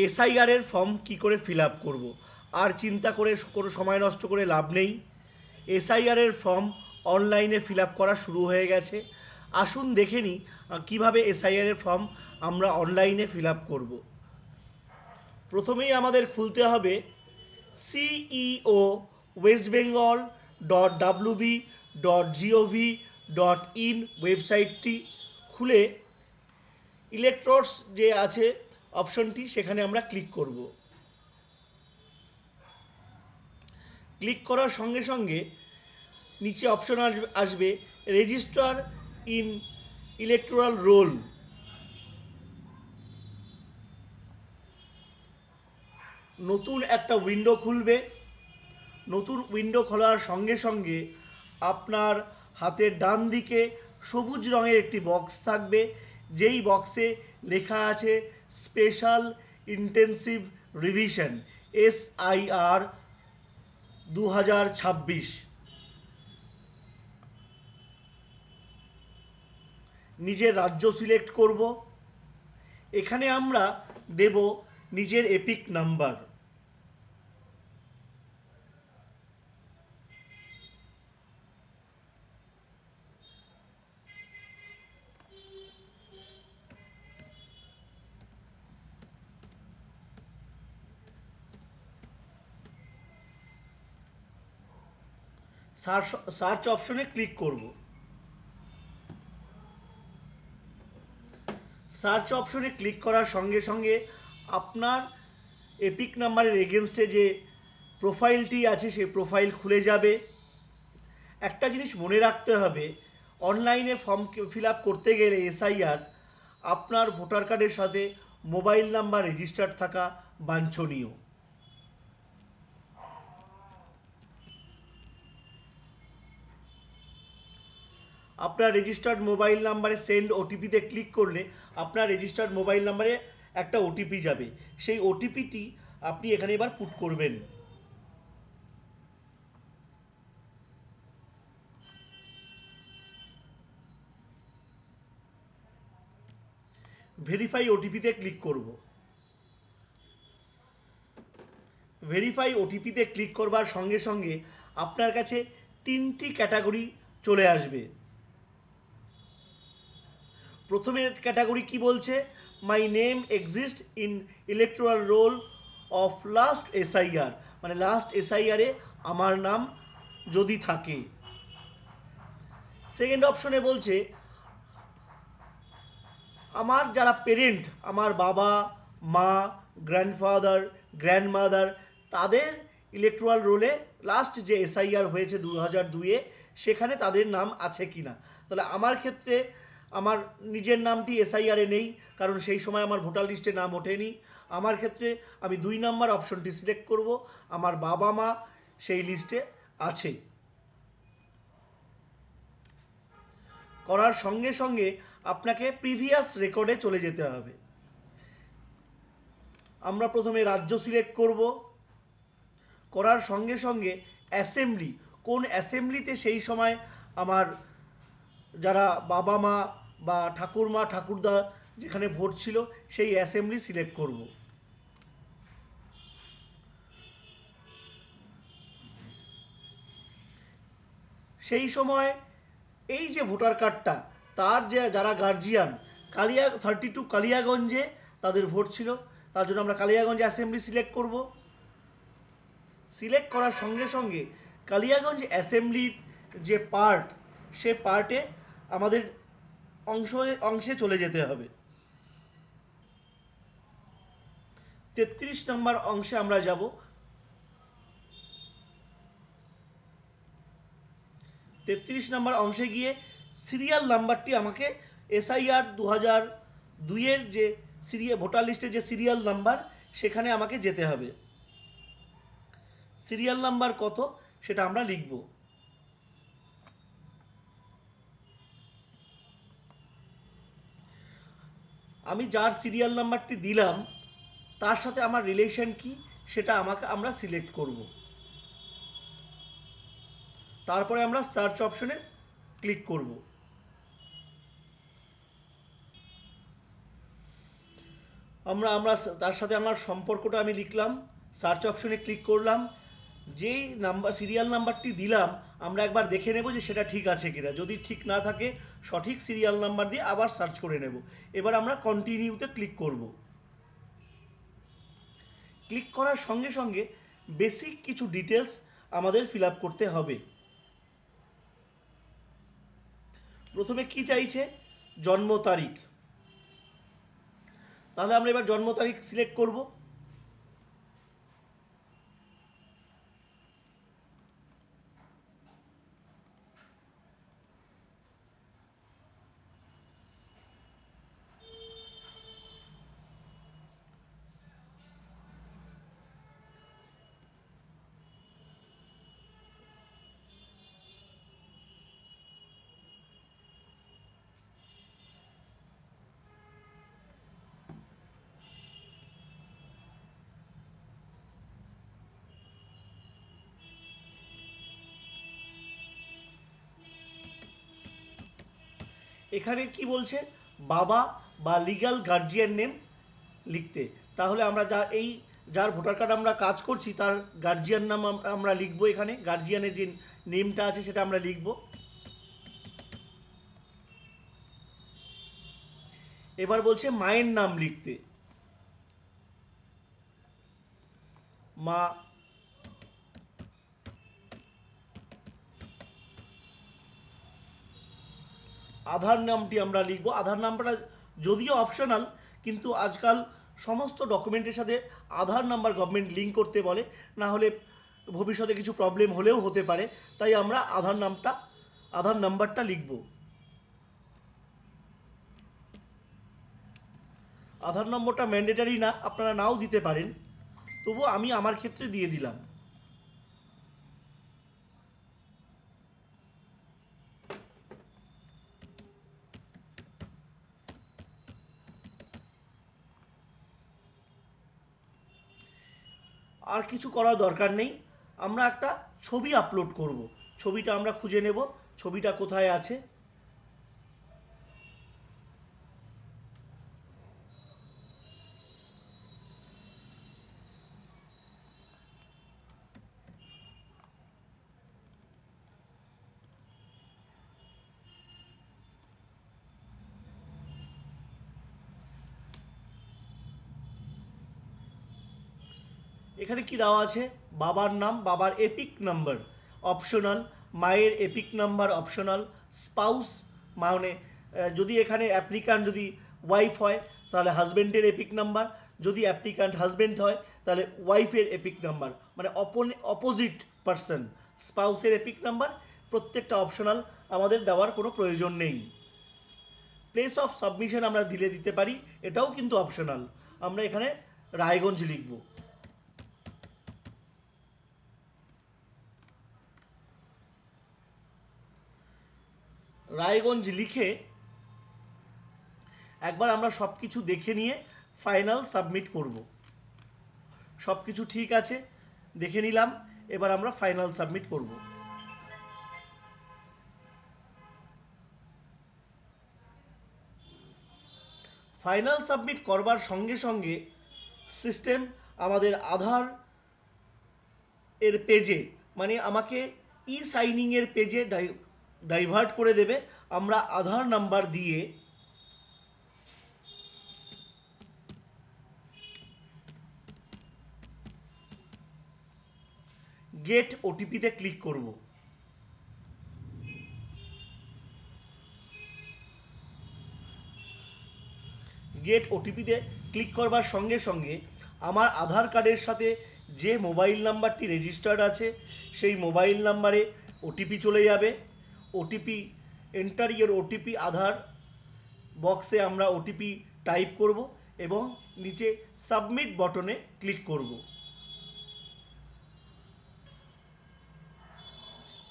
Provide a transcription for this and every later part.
SIR এর form কি করে ফিল আপ করবো। আর চিন্তা করে কোনো সময় নষ্ট করে লাভ নেই। এসআইআর এর ফর্ম অনলাইনে ফিল আপ করা শুরু হয়ে গেছে। আসুন দেখে নিই কীভাবে এসআইআর এর ফর্ম আমরা অনলাইনে ফিল আপ করবো। প্রথমেই আমাদের খুলতে হবে সিইও ওয়েস্ট বেঙ্গল .wb.gov.in ওয়েবসাইটটি। খুলে ইলেকট্রোডস যে আছে অপশনটি, সেখানে আমরা ক্লিক করব। ক্লিক করার সঙ্গে সঙ্গে নিচে অপশন আসবে রেজিস্টার ইন ইলেকটোরাল রোল। নতুন একটা উইন্ডো খুলবে। নতুন উইন্ডো খোলার সঙ্গে সঙ্গে আপনার হাতের ডান দিকে সবুজ রঙের একটি বক্স থাকবে, যেই বক্সে লেখা আছে স্পেশাল ইন্টেন্সিভ রিভিশন SIR 2026। নিজের রাজ্য সিলেক্ট করব। এখানে আমরা দেব নিজের এপিক নাম্বার। সার্চ অপশনে ক্লিক করব। সার্চ অপশনে ক্লিক করার সঙ্গে সঙ্গে আপনার এপিক নাম্বারের এগেনস্টে যে প্রোফাইলটি আছে সেই প্রোফাইল খুলে যাবে। একটা জিনিস মনে রাখতে হবে, অনলাইনে ফর্ম ফিল আপ করতে গেলে এসআইআর আপনার ভোটার কার্ডের সাথে মোবাইল নাম্বার রেজিস্টার্ড থাকা বাঞ্ছনীয়। আপনার রেজিস্টার্ড মোবাইল নাম্বারে সেন্ড ওটিপিতে ক্লিক করলে আপনার রেজিস্টার্ড মোবাইল নাম্বারে একটা ওটিপি যাবে। সেই ওটিপিটি আপনি এখানে এবার পুট করবেন। ভেরিফাই ওটিপিতে ক্লিক করব। ভেরিফাই ওটিপিতে ক্লিক করবার সঙ্গে সঙ্গে আপনার কাছে 3টি ক্যাটাগরি চলে আসবে। প্রথমের ক্যাটাগরি কি বলছে, my name exist in electoral role of last SIR, মানে লাস্ট এসআইআরে আমার নাম যদি থাকে। সেকেন্ড অপশনে বলছে আমার যারা পেরেন্ট, আমার বাবা মা, গ্র্যান্ডফাদার, গ্র্যান্ডমাদার, তাদের ইলেকটোরাল রোলে লাস্ট যে এসআইআর হয়েছে 2002-এ সেখানে তাদের নাম আছে কি না। তাহলে আমার ক্ষেত্রে আমার নিজের নামটি এসআইআরে নেই, কারণ সেই সময় আমার ভোটার লিস্টে নাম ওঠেনি। আমার ক্ষেত্রে আমি 2 নম্বর অপশনটি সিলেক্ট করব, আমার বাবা মা সেই লিস্টে আছে। করার সঙ্গে সঙ্গে আপনাকে প্রিভিয়াস রেকর্ডে চলে যেতে হবে। আমরা প্রথমে রাজ্য সিলেক্ট করব। করার সঙ্গে সঙ্গে অ্যাসেম্বলি, কোন অ্যাসেম্বলিতে সেই সময় আমার যারা বাবা মা বা ঠাকুরমা ঠাকুরদা যেখানে ভোট ছিল সেই অ্যাসেম্বলি সিলেক্ট করব। সেই সময় এই যে ভোটার কার্ডটা, তার যে যারা গার্জিয়ান 32 কালিয়াগঞ্জে তাদের ভোট ছিল, তার জন্য আমরা কালিয়াগঞ্জ অ্যাসেম্বলি সিলেক্ট করব। সিলেক্ট করার সঙ্গে সঙ্গে কালিয়াগঞ্জ অ্যাসেম্বলির যে পার্ট, সে পার্টে আমাদের অংশে চলে যেতে হবে। 33 নম্বর অংশে আমরা যাব। 33 নম্বর অংশে গিয়ে সিরিয়াল নাম্বারটি আমাকে SIR 2002-এর যে ভোটার লিস্টের যে সিরিয়াল নাম্বার, সেখানে আমাকে যেতে হবে। সিরিয়াল নাম্বার কত সেটা আমরা লিখব। আমি যার সিরিয়াল নাম্বারটি দিলাম তার সাথে আমার রিলেশন কি সেটা আমরা সিলেক্ট করব। তারপরে আমরা সার্চ অপশনে ক্লিক করব। আমরা আমরা তার সাথে আমার সম্পর্কটা আমি লিখলাম, সার্চ অপশনে ক্লিক করলাম, যেই নাম্বার সিরিয়াল নাম্বারটি দিলাম আমরা একবার দেখে নেব যে সেটা ঠিক আছে কিনা। যদি ঠিক না থাকে সঠিক সিরিয়াল নাম্বার দিয়ে আবার সার্চ করে নেব। এবার আমরা কন্টিনিউতে ক্লিক করব। ক্লিক করার সঙ্গে সঙ্গে বেসিক কিছু ডিটেলস আমাদের ফিল আপ করতে হবে। প্রথমে কি চাইছে? জন্ম তারিখ। তাহলে আমরা এবার জন্ম তারিখ সিলেক্ট করব। এখানে কি বলছে? বাবা বা লিগ্যাল গার্জিয়ান নেম লিখতে। তাহলে আমরা যার ভোটার কার্ড আমরা কাজ করছি তার গার্জিয়ান নাম আমরা লিখবো। এখানে গার্জিয়ানের যে নেমটা আছে সেটা আমরা লিখব। এবার বলছে মায়ের নাম লিখতে। মা। আধার নামটি আমরা লিখব। আধার নাম্বারটা যদিও অপশনাল, কিন্তু আজকাল সমস্ত ডকুমেন্টের সাথে আধার নাম্বার গভর্নমেন্ট লিঙ্ক করতে বলে, না হলে ভবিষ্যতে কিছু প্রবলেম হলেও হতে পারে। তাই আমরা আধার নাম্বারটা লিখব। আধার নম্বরটা ম্যান্ডেটারি না, আপনারা নাও দিতে পারেন, তবু আমি আমার ক্ষেত্রে দিয়ে দিলাম। আর কিছু করার দরকার নেই। আমরা একটা ছবি আপলোড করব। ছবিটা আমরা খুঁজে নেব, ছবিটা কোথায় আছে। এখানে কি দেওয়া আছে? বাবার নাম, বাবার এপিক নাম্বার অপশনাল, মায়ের এপিক নাম্বার অপশনাল, স্পাউস মানে যদি এখানে অ্যাপ্লিকান্ট যদি ওয়াইফ হয় তাহলে হাজব্যান্ডের এপিক নাম্বার, যদি অ্যাপ্লিকান্ট হাজব্যান্ড হয় তাহলে ওয়াইফের এপিক নাম্বার, মানে অপোজিট পার্সন স্পাউসের এপিক নাম্বার। প্রত্যেকটা অপশনাল, আমাদের দেওয়ার কোনো প্রয়োজন নেই। প্লেস অফ সাবমিশন আমরা দিতে পারি, এটাও কিন্তু অপশনাল। আমরা এখানে রায়গঞ্জ লিখব। রায়গঞ্জ লিখে একবার আমরা সব কিছু দেখে নিয়ে ফাইনাল সাবমিট করব। সব কিছু ঠিক আছে, দেখে নিলাম। এবার আমরা ফাইনাল সাবমিট করব। ফাইনাল সাবমিট করবার সঙ্গে সঙ্গে সিস্টেম আমাদের আধার এর পেজে, মানে আমাকে সাইনিং এর পেজে ডাইভার্ট করে দেবে। আমরা আধার নাম্বার দিয়ে গেট ওটিপিতে ক্লিক করব। গেট ওটিপিতে ক্লিক করবার সঙ্গে সঙ্গে আমার আধার কার্ডের সাথে যে মোবাইল নাম্বারটি রেজিস্টার্ড আছে সেই মোবাইল নাম্বারে ওটিপি চলে যাবে। ওটিপি এন্টার ইয়োর ওটিপি আধার বক্সে আমরা ওটিপি টাইপ করব এবং নিচে সাবমিট বটনে ক্লিক করব।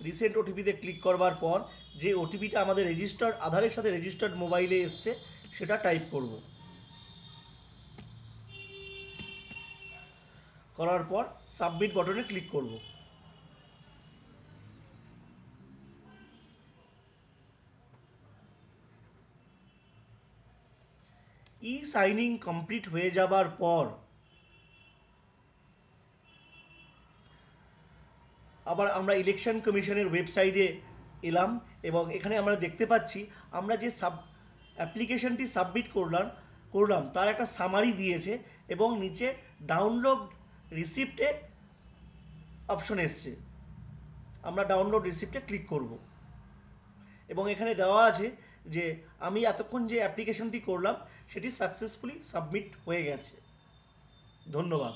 রিসেন্ট ওটিপিতে ক্লিক করবার পর যে ওটিপিটা আমাদের রেজিস্টার্ড আধারের সাথে রেজিস্টার্ড মোবাইলে এসছে সেটা টাইপ করব। করার পর সাবমিট বটনে ক্লিক করব। ই সাইনিং কমপ্লিট হয়ে যাবার পর আবার আমরা ইলেকশন কমিশনের ওয়েবসাইটে এলাম এবং এখানে আমরা দেখতে পাচ্ছি আমরা যে অ্যাপ্লিকেশনটি সাবমিট করলাম তার একটা সামারি দিয়েছে এবং নিচে ডাউনলোড রিসিপ্টে অপশন এসছে। আমরা ডাউনলোড রিসিপ্টে ক্লিক করব এবং এখানে দেওয়া আছে যে আমি এতক্ষণ যে অ্যাপ্লিকেশনটি করলাম সেটি সাকসেসফুলি সাবমিট হয়ে গেছে। ধন্যবাদ।